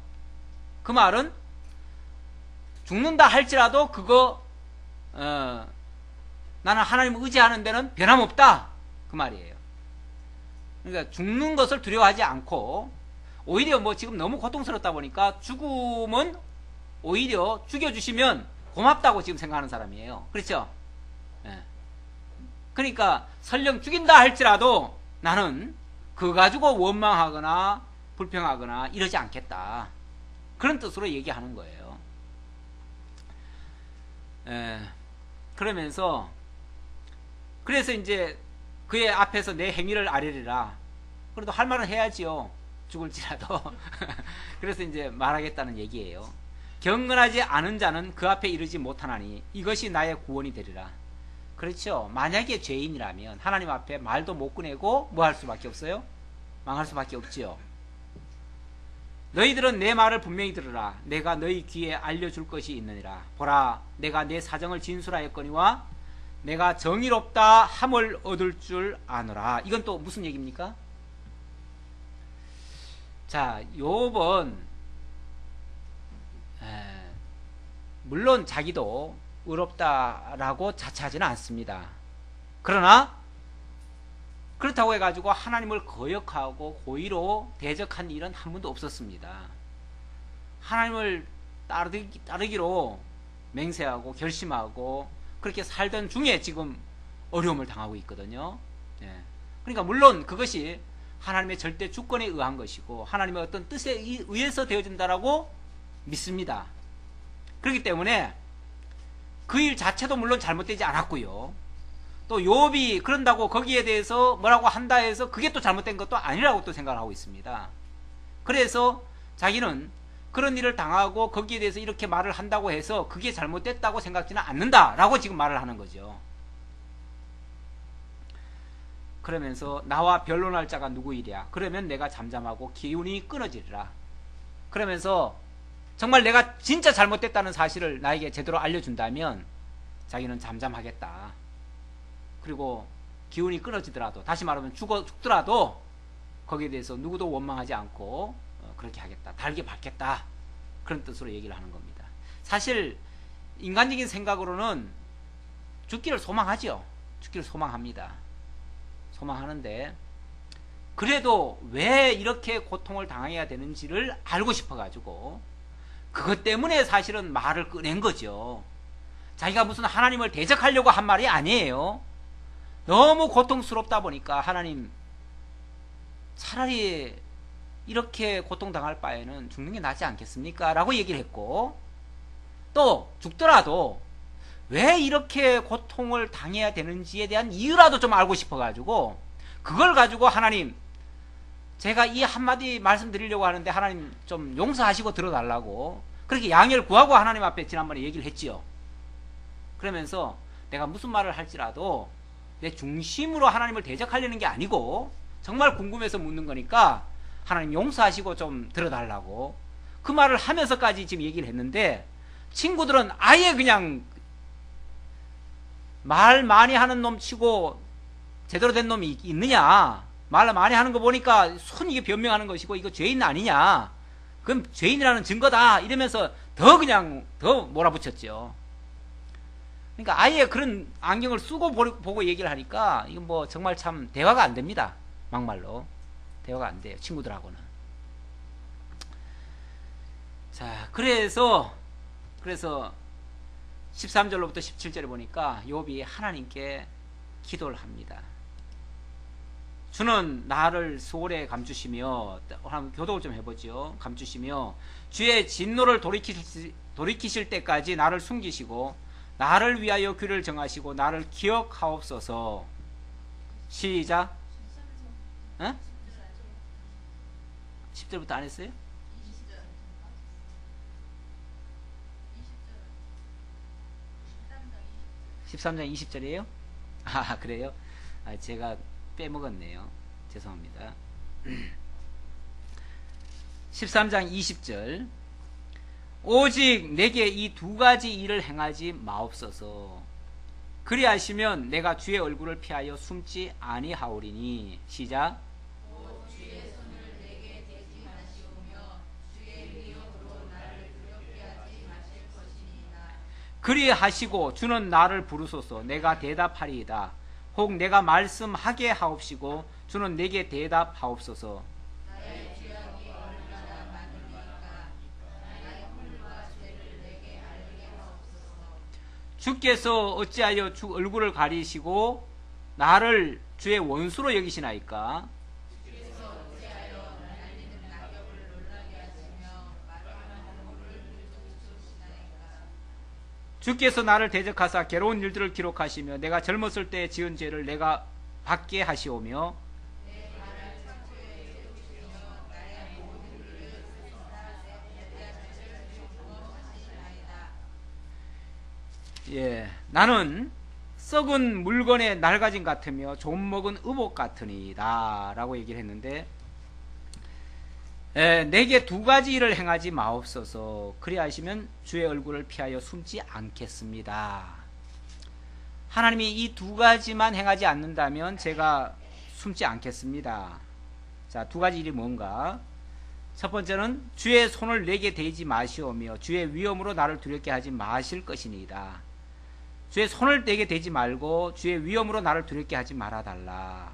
[SPEAKER 1] 그 말은 죽는다 할지라도 그거 나는 하나님을 의지하는 데는 변함없다 그 말이에요. 그러니까 죽는 것을 두려워하지 않고 오히려 뭐 지금 너무 고통스럽다 보니까 죽음은 오히려 죽여주시면 고맙다고 지금 생각하는 사람이에요. 그렇죠? 예. 그러니까 설령 죽인다 할지라도 나는 그거 가지고 원망하거나 불평하거나 이러지 않겠다. 그런 뜻으로 얘기하는 거예요. 그러면서 그래서 이제 그의 앞에서 내 행위를 아뢰리라. 그래도 할 말은 해야지요. 죽을지라도. 그래서 이제 말하겠다는 얘기예요. 경건하지 않은 자는 그 앞에 이르지 못하나니 이것이 나의 구원이 되리라. 그렇죠. 만약에 죄인이라면 하나님 앞에 말도 못 꺼내고 뭐 할 수밖에 없어요? 망할 수밖에 없지요. 너희들은 내 말을 분명히 들으라. 내가 너희 귀에 알려줄 것이 있느니라. 보라, 내가 내 사정을 진술하였거니와 내가 정의롭다 함을 얻을 줄 아노라. 이건 또 무슨 얘기입니까? 자, 욥은 물론 자기도 의롭다라고 자처하지는 않습니다. 그러나 그렇다고 해가지고 하나님을 거역하고 고의로 대적한 일은 한 번도 없었습니다. 하나님을 따르기로 맹세하고 결심하고 그렇게 살던 중에 지금 어려움을 당하고 있거든요. 예. 그러니까 물론 그것이 하나님의 절대 주권에 의한 것이고 하나님의 어떤 뜻에 의해서 되어진다라고 믿습니다. 그렇기 때문에 그 일 자체도 물론 잘못되지 않았고요. 또 욥이 그런다고 거기에 대해서 뭐라고 한다 해서 그게 또 잘못된 것도 아니라고 또 생각을 하고 있습니다. 그래서 자기는 그런 일을 당하고 거기에 대해서 이렇게 말을 한다고 해서 그게 잘못됐다고 생각지는 않는다라고 지금 말을 하는 거죠. 그러면서 나와 변론할 자가 누구이랴. 그러면 내가 잠잠하고 기운이 끊어지리라. 그러면서 정말 내가 진짜 잘못됐다는 사실을 나에게 제대로 알려준다면 자기는 잠잠하겠다. 그리고 기운이 끊어지더라도, 다시 말하면 죽더라도 거기에 대해서 누구도 원망하지 않고 그렇게 하겠다. 달게 받겠다. 그런 뜻으로 얘기를 하는 겁니다. 사실 인간적인 생각으로는 죽기를 소망하죠. 죽기를 소망합니다. 소망하는데 그래도 왜 이렇게 고통을 당해야 되는지를 알고 싶어가지고 그것 때문에 사실은 말을 꺼낸 거죠. 자기가 무슨 하나님을 대적하려고 한 말이 아니에요. 너무 고통스럽다 보니까 하나님 차라리 이렇게 고통당할 바에는 죽는 게 낫지 않겠습니까? 라고 얘기를 했고, 또 죽더라도 왜 이렇게 고통을 당해야 되는지에 대한 이유라도 좀 알고 싶어가지고 그걸 가지고 하나님 제가 이 한마디 말씀드리려고 하는데 하나님 좀 용서하시고 들어달라고 그렇게 양해를 구하고 하나님 앞에 지난번에 얘기를 했지요. 그러면서 내가 무슨 말을 할지라도 내 중심으로 하나님을 대적하려는 게 아니고 정말 궁금해서 묻는 거니까 하나님 용서하시고 좀 들어달라고 그 말을 하면서까지 지금 얘기를 했는데, 친구들은 아예 그냥 말 많이 하는 놈 치고 제대로 된 놈이 있느냐, 말 많이 하는 거 보니까 손 이게 변명하는 것이고 이거 죄인 아니냐, 그럼 죄인이라는 증거다 이러면서 더 그냥 더 몰아붙였죠. 그러니까 아예 그런 안경을 쓰고 보고 얘기를 하니까 이건 뭐 정말 참 대화가 안 됩니다. 막말로 대화가 안 돼요, 친구들하고는. 자, 그래서 13절로부터 17절에 보니까 욥이 하나님께 기도를 합니다. 주는 나를 수월에 감추시며, 한번 교독을 좀 해보죠. 감추시며 주의 진노를 돌이키실 때까지 나를 숨기시고 나를 위하여 귀를 정하시고 나를 기억하옵소서. 시작. 어? 10절부터 안 했어요? 13장 20절이에요? 아, 그래요? 아, 제가 빼먹었네요. 죄송합니다. 13장 20절. 오직 내게 이 두 가지 일을 행하지 마옵소서. 그리하시면 내가 주의 얼굴을 피하여 숨지 아니하오리니. 시작.
[SPEAKER 2] 주의 손을 내게 대지 마시오며 주의 위협으로 나를 두렵게 하지 마실 것이니이다.
[SPEAKER 1] 그리하시고 주는 나를 부르소서. 내가 대답하리이다. 혹 내가 말씀하게 하옵시고 주는 내게 대답하옵소서.
[SPEAKER 2] 나의 죄악이 얼마나 많으니까 나의 홀과 죄를 내게 알게 하옵소서.
[SPEAKER 1] 주께서 어찌하여 주 얼굴을 가리시고 나를 주의 원수로 여기시나이까?
[SPEAKER 2] 주께서 어찌하여 날리는 낙엽을 놀라게 하시며 말하는 물을 쫓으시나이까.
[SPEAKER 1] 주께서 나를 대적하사 괴로운 일들을 기록하시며 내가 젊었을 때 지은 죄를 내가 받게 하시오며
[SPEAKER 2] 내 발을 창고에 세우시며 나의 모든 일을 다 대대를 주목하시나이다.
[SPEAKER 1] 예, 나는 썩은 물건의 낡아짐 같으며 좀 먹은 의복 같으니이다 라고 얘기를 했는데, 내게 두 가지 일을 행하지 마옵소서. 그리하시면 주의 얼굴을 피하여 숨지 않겠습니다. 하나님이 이 두 가지만 행하지 않는다면 제가 숨지 않겠습니다. 자, 두 가지 일이 뭔가? 첫 번째는 주의 손을 내게 대지 마시오며 주의 위엄으로 나를 두렵게 하지 마실 것이니이다. 주의 손을 내게 대지 말고 주의 위엄으로 나를 두렵게 하지 말아달라.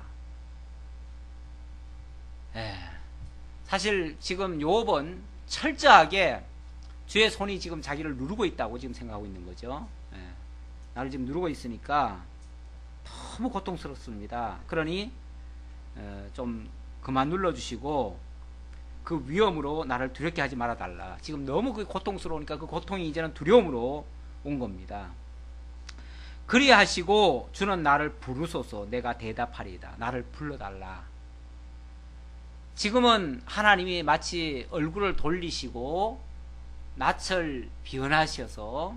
[SPEAKER 1] 사실 지금 욥은 철저하게 주의 손이 지금 자기를 누르고 있다고 지금 생각하고 있는 거죠. 나를 지금 누르고 있으니까 너무 고통스럽습니다. 그러니 좀 그만 눌러주시고 그 위험으로 나를 두렵게 하지 말아달라. 지금 너무 그 고통스러우니까 그 고통이 이제는 두려움으로 온 겁니다. 그리하시고 주는 나를 부르소서. 내가 대답하리이다. 나를 불러달라. 지금은 하나님이 마치 얼굴을 돌리시고 낯을 비언하셔서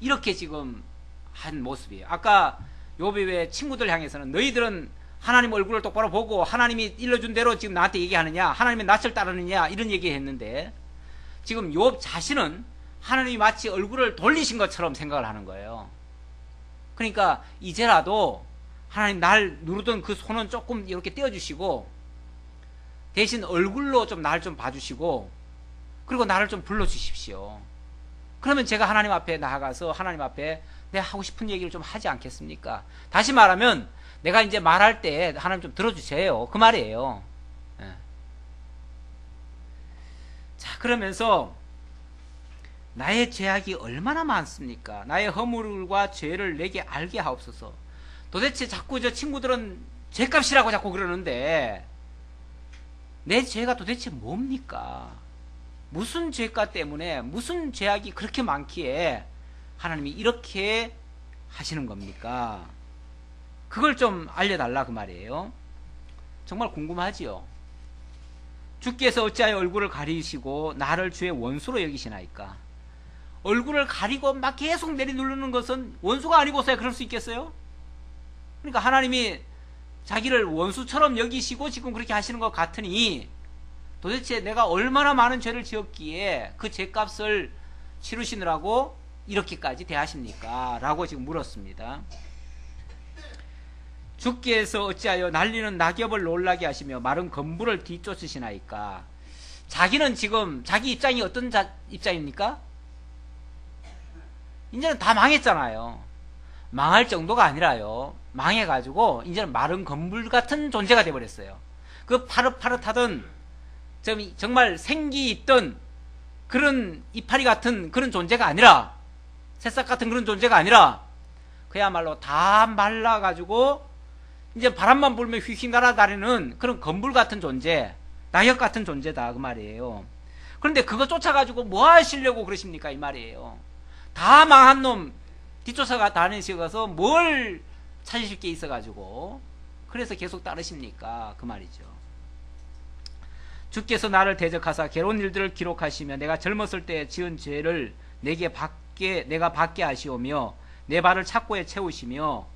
[SPEAKER 1] 이렇게 지금 한 모습이에요. 아까 욥이 왜 친구들 향해서는 너희들은 하나님 얼굴을 똑바로 보고 하나님이 일러준 대로 지금 나한테 얘기하느냐, 하나님의 낯을 따르느냐 이런 얘기했는데, 지금 욥 자신은 하나님이 마치 얼굴을 돌리신 것처럼 생각을 하는 거예요. 그러니까 이제라도 하나님 날 누르던 그 손은 조금 이렇게 떼어주시고 대신 얼굴로 좀 날 좀 봐주시고 그리고 나를 좀 불러주십시오. 그러면 제가 하나님 앞에 나아가서 하나님 앞에 내가 하고 싶은 얘기를 좀 하지 않겠습니까? 다시 말하면 내가 이제 말할 때 하나님 좀 들어주세요. 그 말이에요. 자, 그러면서 나의 죄악이 얼마나 많습니까? 나의 허물과 죄를 내게 알게 하옵소서. 도대체 자꾸 저 친구들은 죄값이라고 자꾸 그러는데 내 죄가 도대체 뭡니까? 무슨 죄가 때문에 무슨 죄악이 그렇게 많기에 하나님이 이렇게 하시는 겁니까? 그걸 좀 알려달라 그 말이에요. 정말 궁금하지요. 주께서 어찌하여 얼굴을 가리시고 나를 주의 원수로 여기시나이까. 얼굴을 가리고 막 계속 내리누르는 것은 원수가 아니고서야 그럴 수 있겠어요? 그러니까 하나님이 자기를 원수처럼 여기시고 지금 그렇게 하시는 것 같으니 도대체 내가 얼마나 많은 죄를 지었기에 그 죄값을 치르시느라고 이렇게까지 대하십니까? 라고 지금 물었습니다. 주께서 어찌하여 날리는 낙엽을 놀라게 하시며 마른 건물을 뒤쫓으시나이까. 자기는 지금 자기 입장이 어떤 입장입니까? 이제는 다 망했잖아요. 망할 정도가 아니라요, 망해가지고 이제는 마른 건물 같은 존재가 되어버렸어요. 그 파릇파릇하던 정말 생기 있던 그런 이파리 같은 그런 존재가 아니라, 새싹 같은 그런 존재가 아니라 그야말로 다 말라가지고 이제 바람만 불면 휙휙 날아다니는 그런 건물 같은 존재, 낙엽 같은 존재다 그 말이에요. 그런데 그거 쫓아가지고 뭐 하시려고 그러십니까 이 말이에요. 다 망한 놈 뒤쫓아가 다니시고서 뭘 찾으실 게 있어가지고 그래서 계속 따르십니까 그 말이죠. 주께서 나를 대적하사 괴로운 일들을 기록하시며 내가 젊었을 때 지은 죄를 내가 받게 하시오며 내 발을 착고에 채우시며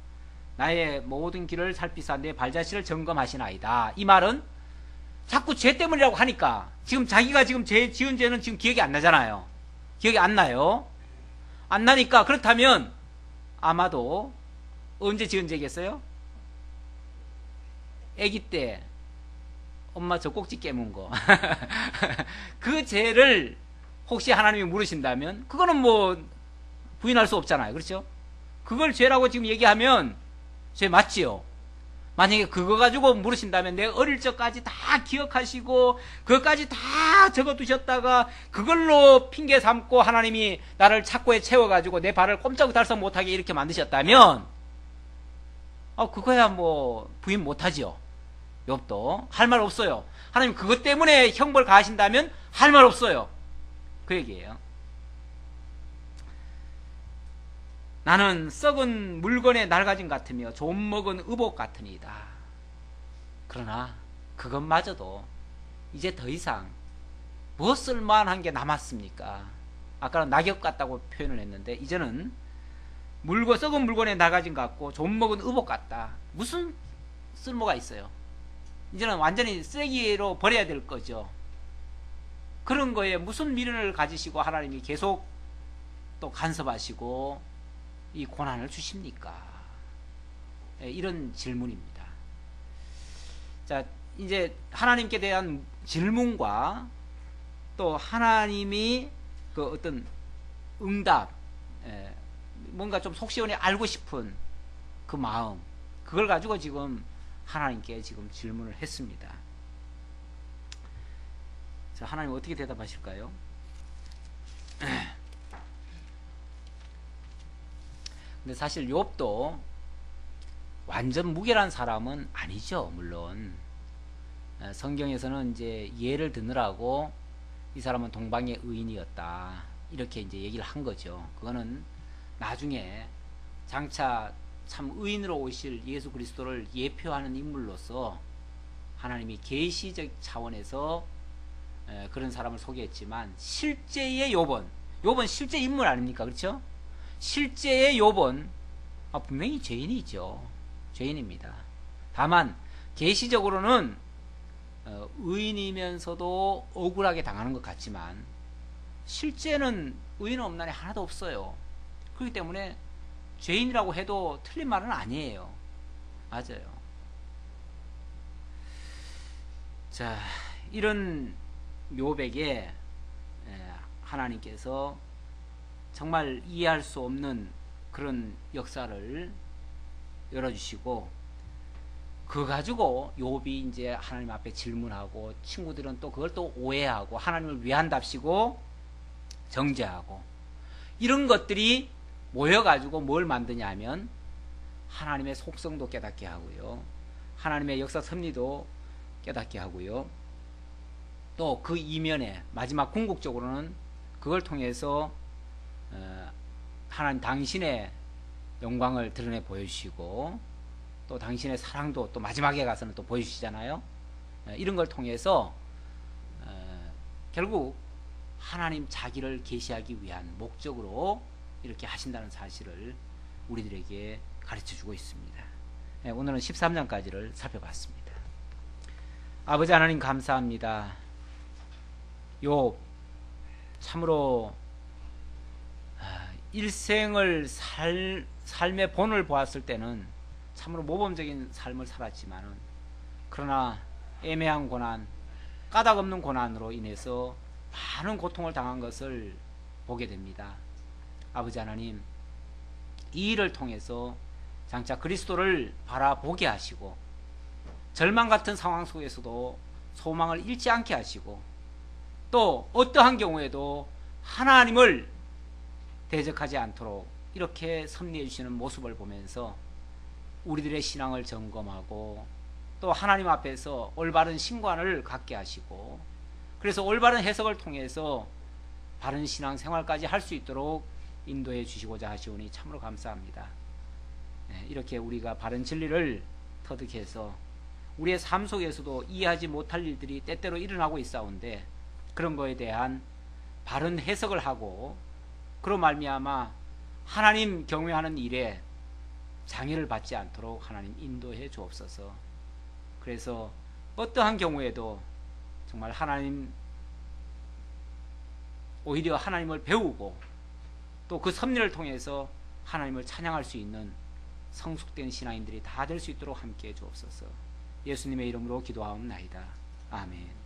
[SPEAKER 1] 나의 모든 길을 살피사 내 발자취를 점검하시나이다. 이 말은 자꾸 죄 때문이라고 하니까 지금 자기가 지금 지은 죄는 지금 기억이 안 나잖아요. 기억이 안 나요. 안 나니까 그렇다면 아마도 언제 지은 죄겠어요? 아기 때 엄마 젖꼭지 깨문 거 그 죄를 혹시 하나님이 물으신다면 그거는 뭐 부인할 수 없잖아요. 그렇죠? 그걸 죄라고 지금 얘기하면 죄 맞지요? 만약에 그거 가지고 물으신다면 내 어릴 적까지 다 기억하시고 그것까지 다 적어두셨다가 그걸로 핑계 삼고 하나님이 나를 착고에 채워가지고 내 발을 꼼짝달싹 못하게 이렇게 만드셨다면 그거야 뭐 부인 못하지요. 욥도 할 말 없어요. 하나님 그것 때문에 형벌 가하신다면 할 말 없어요. 그 얘기예요. 나는 썩은 물건의 낡아짐 같으며 좀 먹은 의복 같으니이다. 그러나 그것마저도 이제 더 이상 뭐 쓸만한 게 남았습니까? 아까는 낙엽 같다고 표현을 했는데 이제는 썩은 물건의 낡아짐 같고 좀 먹은 의복 같다. 무슨 쓸모가 있어요? 이제는 완전히 쓰레기로 버려야 될 거죠. 그런 거에 무슨 미련을 가지시고 하나님이 계속 또 간섭하시고 이 고난을 주십니까? 이런 질문입니다. 자, 이제 하나님께 대한 질문과 또 하나님이 그 어떤 응답, 뭔가 좀 속 시원히 알고 싶은 그 마음, 그걸 가지고 지금 하나님께 지금 질문을 했습니다. 자, 하나님 어떻게 대답하실까요? 근데 사실 욥도 완전 무결한 사람은 아니죠. 물론 성경에서는 이제 예를 드느라고 이 사람은 동방의 의인이었다 이렇게 이제 얘기를 한 거죠. 그거는 나중에 장차 참 의인으로 오실 예수 그리스도를 예표하는 인물로서 하나님이 계시적 차원에서 그런 사람을 소개했지만 실제의 욥은 실제 인물 아닙니까? 그렇죠? 실제의 욥은 분명히 죄인이죠. 죄인입니다. 다만 계시적으로는 의인이면서도 억울하게 당하는 것 같지만 실제는 의인 없는 날이 하나도 없어요. 그렇기 때문에 죄인이라고 해도 틀린 말은 아니에요. 맞아요. 자, 이런 욥에게 하나님께서 정말 이해할 수 없는 그런 역사를 열어주시고 그거 가지고 욥이 이제 하나님 앞에 질문하고 친구들은 또 그걸 또 오해하고 하나님을 위한답시고 정죄하고 이런 것들이 모여가지고 뭘 만드냐 하면 하나님의 속성도 깨닫게 하고요. 하나님의 역사 섭리도 깨닫게 하고요. 또 그 이면에 마지막 궁극적으로는 그걸 통해서 하나님 당신의 영광을 드러내 보여주시고 또 당신의 사랑도 또 마지막에 가서는 또 보여주시잖아요. 이런 걸 통해서 결국 하나님 자기를 계시하기 위한 목적으로 이렇게 하신다는 사실을 우리들에게 가르쳐 주고 있습니다. 오늘은 13장까지를 살펴봤습니다. 아버지 하나님 감사합니다. 욥 참으로 일생을 삶의 본을 보았을 때는 참으로 모범적인 삶을 살았지만은 그러나 애매한 고난, 까닭 없는 고난으로 인해서 많은 고통을 당한 것을 보게 됩니다. 아버지 하나님, 이 일을 통해서 장차 그리스도를 바라보게 하시고 절망 같은 상황 속에서도 소망을 잃지 않게 하시고 또 어떠한 경우에도 하나님을 대적하지 않도록 이렇게 섭리해 주시는 모습을 보면서 우리들의 신앙을 점검하고 또 하나님 앞에서 올바른 신관을 갖게 하시고 그래서 올바른 해석을 통해서 바른 신앙 생활까지 할 수 있도록 인도해 주시고자 하시오니 참으로 감사합니다. 이렇게 우리가 바른 진리를 터득해서 우리의 삶 속에서도 이해하지 못할 일들이 때때로 일어나고 있사온데 그런 거에 대한 바른 해석을 하고 그로 말미암아 하나님 경외하는 일에 장애를 받지 않도록 하나님 인도해 주옵소서. 그래서 어떠한 경우에도 정말 하나님 오히려 하나님을 배우고 또 그 섭리를 통해서 하나님을 찬양할 수 있는 성숙된 신앙인들이 다 될 수 있도록 함께해 주옵소서. 예수님의 이름으로 기도하옵나이다. 아멘.